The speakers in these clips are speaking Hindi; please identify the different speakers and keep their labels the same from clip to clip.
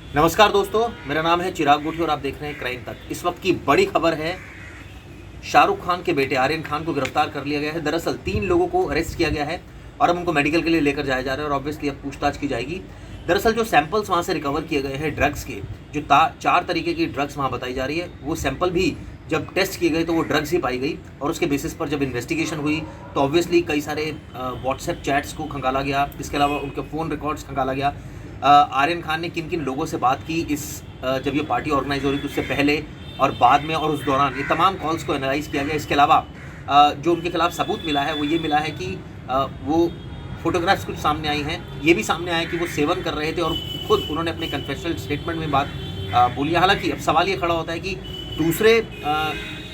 Speaker 1: नमस्कार दोस्तों, मेरा नाम है चिराग गुठी और आप देख रहे हैं क्राइम तक। इस वक्त की बड़ी खबर है, शाहरुख खान के बेटे आर्यन खान को गिरफ्तार कर लिया गया है। दरअसल 3 लोगों को अरेस्ट किया गया है और अब उनको मेडिकल के लिए लेकर जाया जा रहा है और ऑब्वियसली अब पूछताछ की जाएगी। दरअसल जो सैंपल्स वहाँ से रिकवर किए गए हैं ड्रग्स के, जो 4 तरीके की ड्रग्स वहाँ बताई जा रही है, वो सैंपल भी जब टेस्ट किए गए तो वो ड्रग्स ही पाई गई और उसके बेसिस पर जब इन्वेस्टिगेशन हुई तो ऑब्वियसली कई सारे व्हाट्सएप चैट्स को खंगाला गया। इसके अलावा उनके फ़ोन रिकॉर्ड्स खंगाला गया। आर्यन खान ने किन किन लोगों से बात की जब ये पार्टी ऑर्गेनाइज हो रही थी उससे पहले और बाद में और उस दौरान, ये तमाम कॉल्स को एनालाइज किया गया। इसके अलावा जो उनके खिलाफ सबूत मिला है वो ये मिला है कि वो फोटोग्राफ्स कुछ सामने आई हैं। ये भी सामने आया कि वो सेवन कर रहे थे और खुद उन्होंने अपने कन्फेशनल स्टेटमेंट में बात बोली है। हालांकि अब सवाल ये खड़ा होता है कि दूसरे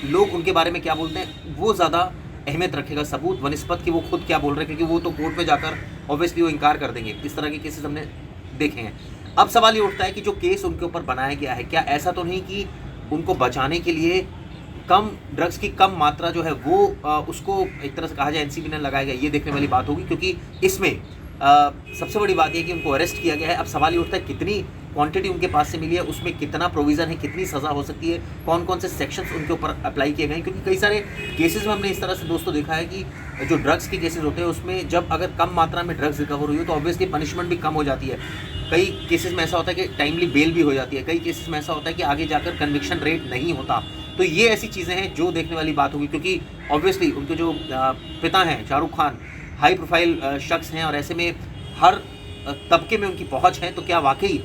Speaker 1: लोग उनके बारे में क्या बोलते हैं वो ज़्यादा अहमियत रखेगा सबूत वनिस्पत कि वो खुद क्या बोल रहे हैं, क्योंकि वो तो कोर्ट में जाकर ऑब्वियसली वो इनकार कर देंगे। इस तरह के केसेस हमने देखे हैं। अब सवाल ये उठता है कि जो केस उनके ऊपर बनाया गया है, क्या ऐसा तो नहीं कि उनको बचाने के लिए कम ड्रग्स की कम मात्रा जो है वो उसको एक तरह से कहा जाए एनसीबी ने लगाया गया, ये देखने वाली बात होगी। क्योंकि इसमें सबसे बड़ी बात यह कि उनको अरेस्ट किया गया है। अब सवाल ये उठता है कितनी क्वांटिटी उनके पास से मिली है, उसमें कितना प्रोविज़न है, कितनी सज़ा हो सकती है, कौन कौन से सेक्शंस उनके ऊपर अप्लाई किए गए हैं। क्योंकि कई सारे केसेस में हमने इस तरह से दोस्तों देखा है कि जो ड्रग्स के केसेस होते हैं उसमें जब अगर कम मात्रा में ड्रग्स रिकवर हुई हो तो ऑब्वियसली पनिशमेंट भी कम हो जाती है। कई केसेस में ऐसा होता है कि टाइमली बेल भी हो जाती है, कई केसेस में ऐसा होता है कि आगे जाकर कन्विक्शन रेट नहीं होता। तो ये ऐसी चीज़ें हैं जो देखने वाली बात होगी, क्योंकि ऑब्वियसली उनके जो पिता हैं शाहरुख खान हाई प्रोफाइल शख्स हैं और ऐसे में हर तबके में उनकी पहुंच है। तो क्या वाकई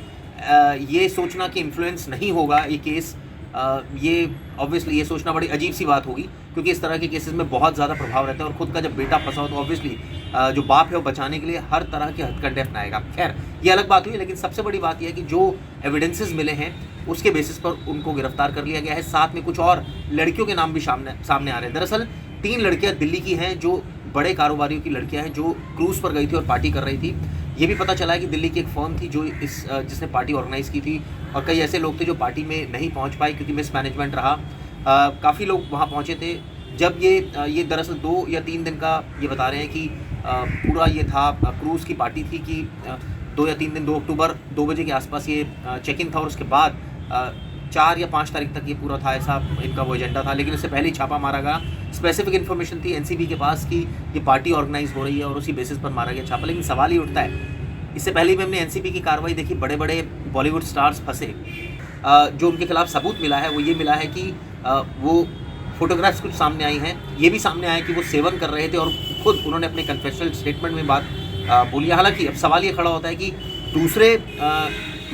Speaker 1: ये सोचना कि इन्फ्लुएंस नहीं होगा ये केस, ये ऑब्वियसली ये सोचना बड़ी अजीब सी बात होगी, क्योंकि इस तरह के केसेस में बहुत ज़्यादा प्रभाव रहता है और ख़ुद का जब बेटा फंसा हो तो ऑब्वियसली जो बाप है वो बचाने के लिए हर तरह के हथकंडे अपनाएगा। खैर ये अलग बात हुई, लेकिन सबसे बड़ी बात यह है कि जो एविडेंसेस मिले हैं उसके बेसिस पर उनको गिरफ्तार कर लिया गया है। साथ में कुछ और लड़कियों के नाम भी सामने आ रहे हैं। दरअसल 3 लड़कियाँ दिल्ली की हैं जो बड़े कारोबारियों की लड़कियाँ हैं जो क्रूज़ पर गई थी और पार्टी कर रही थी। ये भी पता चला है कि दिल्ली की एक फर्म थी जो जिसने पार्टी ऑर्गेनाइज़ की थी और कई ऐसे लोग थे जो पार्टी में नहीं पहुंच पाए क्योंकि मिसमैनेजमेंट रहा। काफ़ी लोग वहां पहुंचे थे। जब ये दरअसल 2 या 3 दिन का ये बता रहे हैं कि पूरा ये था क्रूज़ की पार्टी थी कि 2 या 3 दिन 2 अक्टूबर 2 बजे के आसपास ये चेक इन था और उसके बाद 4 या 5 तारीख तक ये पूरा था, ऐसा इनका वो एजेंडा था। लेकिन इससे पहले ही छापा मारा गया। स्पेसिफिक इन्फॉर्मेशन थी एनसीबी के पास कि ये पार्टी ऑर्गेनाइज हो रही है और उसी बेसिस पर मारा गया छापा। लेकिन सवाल ये उठता है, इससे पहले भी हमने एनसीबी की कार्रवाई देखी, बड़े बड़े बॉलीवुड स्टार्स फंसे। जो उनके खिलाफ सबूत मिला है वो ये मिला है कि वो फोटोग्राफ्स कुछ सामने आई हैं। ये भी सामने आया कि वो सेवन कर रहे थे और खुद उन्होंने अपने कन्फेशनल स्टेटमेंट में बात बोली है। हालांकि अब सवाल ये खड़ा होता है कि दूसरे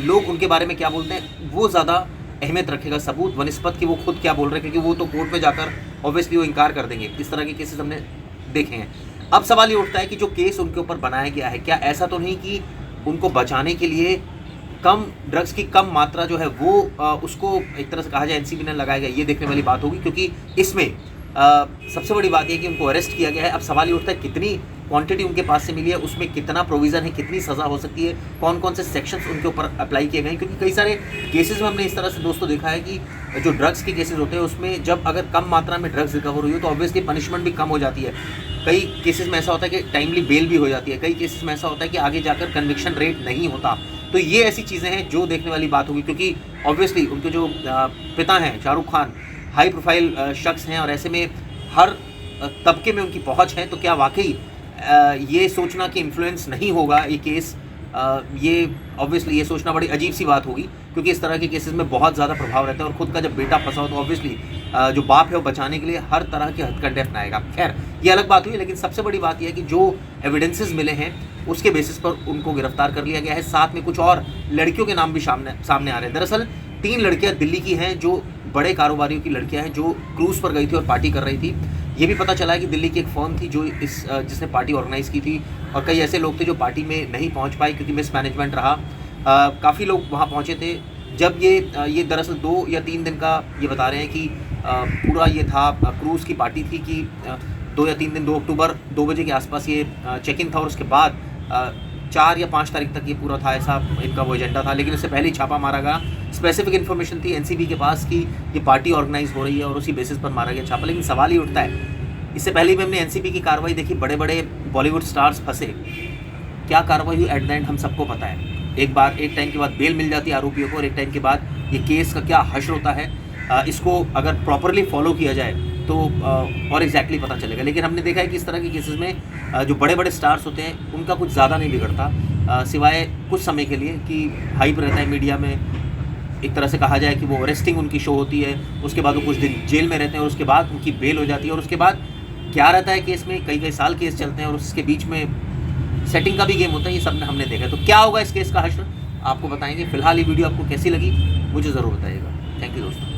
Speaker 1: लोग उनके बारे में क्या बोलते हैं वो ज़्यादा अहमियत रखेगा सबूत वनिस्पत कि वो खुद क्या बोल रहे हैं, क्योंकि वो तो कोर्ट में जाकर ऑब्वियसली वो इनकार कर देंगे। इस तरह के केसेस हमने देखे हैं। अब सवाल ये उठता है कि जो केस उनके ऊपर बनाया गया है, क्या ऐसा तो नहीं कि उनको बचाने के लिए कम ड्रग्स की कम मात्रा जो है वो उसको एक तरह से कहा जाए एनसीबी ने लगाया गया, ये देखने वाली बात होगी। क्योंकि इसमें सबसे बड़ी बात यह कि उनको अरेस्ट किया गया है। अब सवाल ये उठता है कितनी क्वांटिटी उनके पास से मिली है, उसमें कितना प्रोविज़न है, कितनी सज़ा हो सकती है, कौन कौन से सेक्शंस उनके ऊपर अप्लाई किए गए हैं। क्योंकि कई सारे केसेस में हमने इस तरह से दोस्तों देखा है कि जो ड्रग्स के केसेस होते हैं उसमें जब अगर कम मात्रा में ड्रग्स रिकवर हुई हो तो ऑब्वियसली पनिशमेंट भी कम हो जाती है। कई केसेस में ऐसा होता है कि टाइमली बेल भी हो जाती है, कई केसेस में ऐसा होता है कि आगे जाकर कन्विक्शन रेट नहीं होता। तो ये ऐसी चीज़ें हैं जो देखने वाली बात होगी, क्योंकि ऑब्वियसली उनके जो पिता हैं शाहरुख खान हाई प्रोफाइल शख्स हैं और ऐसे में हर तबके में उनकी पहुंच है। तो क्या वाकई ये सोचना कि इन्फ्लुएंस नहीं होगा ये केस, ये ऑब्वियसली ये सोचना बड़ी अजीब सी बात होगी, क्योंकि इस तरह के केसेस में बहुत ज़्यादा प्रभाव रहता है और ख़ुद का जब बेटा फंसा हो तो ऑब्वियसली जो बाप है वो बचाने के लिए हर तरह के हथकंडे अपनाएगा। खैर ये अलग बात हुई, लेकिन सबसे बड़ी बात यह है कि जो एविडेंसेस मिले हैं उसके बेसिस पर उनको गिरफ्तार कर लिया गया है। साथ में कुछ और लड़कियों के नाम भी सामने आ रहे हैं। दरअसल 3 लड़कियाँ दिल्ली की हैं जो बड़े कारोबारियों की लड़कियाँ हैं जो क्रूज़ पर गई थी और पार्टी कर रही थी। ये भी पता चला है कि दिल्ली की एक फर्म थी जो जिसने पार्टी ऑर्गेनाइज़ की थी और कई ऐसे लोग थे जो पार्टी में नहीं पहुंच पाए क्योंकि मिसमैनेजमेंट रहा। काफ़ी लोग वहां पहुंचे थे। जब ये दरअसल 2 या 3 दिन का ये बता रहे हैं कि पूरा ये था क्रूज़ की पार्टी थी कि 2 या 3 दिन 2 अक्टूबर 2 बजे के आसपास ये चेक इन था और उसके बाद 4 या 5 तारीख तक ये पूरा था, ऐसा इनका वो एजेंडा था। लेकिन इससे पहले ही छापा मारा गया। स्पेसिफिक इन्फॉर्मेशन थी एनसीबी के पास कि ये पार्टी ऑर्गेनाइज हो रही है और उसी बेसिस पर मारा गया छापा। लेकिन सवाल ये उठता है, इससे पहले भी हमने एनसीबी की कार्रवाई देखी, बड़े बड़े बॉलीवुड स्टार्स फंसे। क्या कार्रवाई हुई एट द एंड हम सबको पता है। एक टाइम के बाद बेल मिल जाती है आरोपियों को और एक टाइम के बाद ये केस का क्या हश्र होता है, इसको अगर प्रॉपरली फॉलो किया जाए तो और एग्जैक्टली पता चलेगा। लेकिन हमने देखा है कि इस तरह के केसेस में जो बड़े बड़े स्टार्स होते हैं उनका कुछ ज़्यादा नहीं बिगड़ता, सिवाय कुछ समय के लिए कि हाइप रहता है मीडिया में, एक तरह से कहा जाए कि वो अरेस्टिंग उनकी शो होती है, उसके बाद वो कुछ दिन जेल में रहते हैं और उसके बाद उनकी बेल हो जाती है और उसके बाद क्या रहता है केस में, कई साल केस चलते हैं और उसके बीच में सेटिंग का भी गेम होता है। ये सब हमने देखा है। तो क्या होगा इस केस का हश्र आपको बताएंगे। फिलहाल ये वीडियो आपको कैसी लगी मुझे ज़रूर बताइएगा। थैंक यू दोस्तों।